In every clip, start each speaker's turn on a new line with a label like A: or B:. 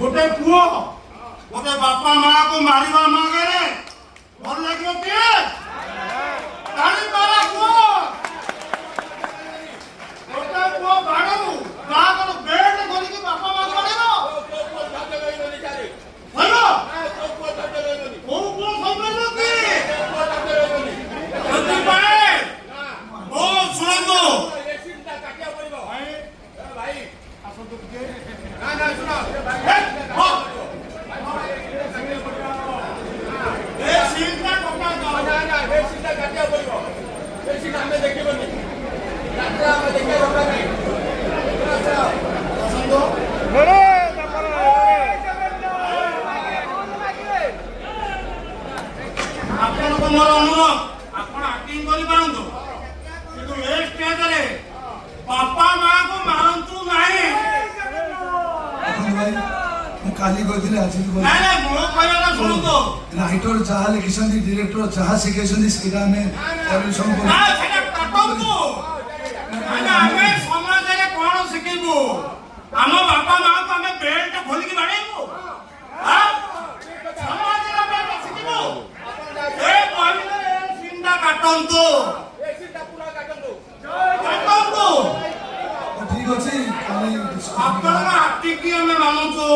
A: गोटे पुओ गोटे बापा माँ को मारिबा मागेरे भल लागियो के ताली मारा पुओ गोटे पुओ बाड़ू बागर बेड धरि के बापा माँ को मारिबो हेलो ओ पुओ समझलो की जल्दी पाए ओ सुनंदो ये सीनटा काटिया पड़िबो भाई आसो तो के ना सुनो हो ए सीनटा कटा दो ना ए सीनटा काटिया पड़िबो ए सीन हमें देखिबोनी रात्रा हमें देखे हमरा नहीं सुनंदो रे आपन को मोर अनुरोध आपन एक्टिंग करि पारंतु किंतु ए स्टेज रे बापा मां को मारंतु नाही
B: काली कहते आज
A: नहीं मो कहला सुनु तो
B: राइटर जहाँ लिखिं डायरेक्टर जहाँ शिखें सीटा में
A: काटू आम समाज में कौन शिखेबू आम बापा माँ को आम बेल्ट खोलिक बाड़ेबू समाज शिखू ए सीनटा काटू
B: ठीक अच्छे
A: आपण आक्टिंग की हमें मानुଛୁ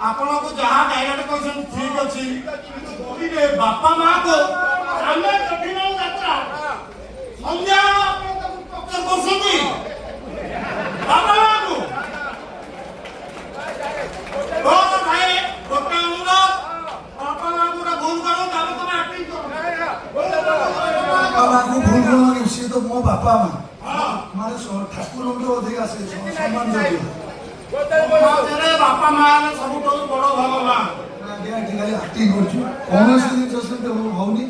A: आपण को जहाँ डायरेक्ट कहछन ठीक अछि बॉडी रे बापा माँ को सामने कठिन यात्रा संध्या आपण को टक्कर करछथि बापा माँ को ओ भाई गोटे अनुरोध बापा माँ को भूल करो तब तुम एक्टिंग करो
B: बापा माँ को भूल करो सी तो मो बापा माँ माने ठाकुर अधिक से सम्मान
A: जोग्य बापा माँ सब बड़ भगवान
B: एक्टिंग कर कौन जिन होनी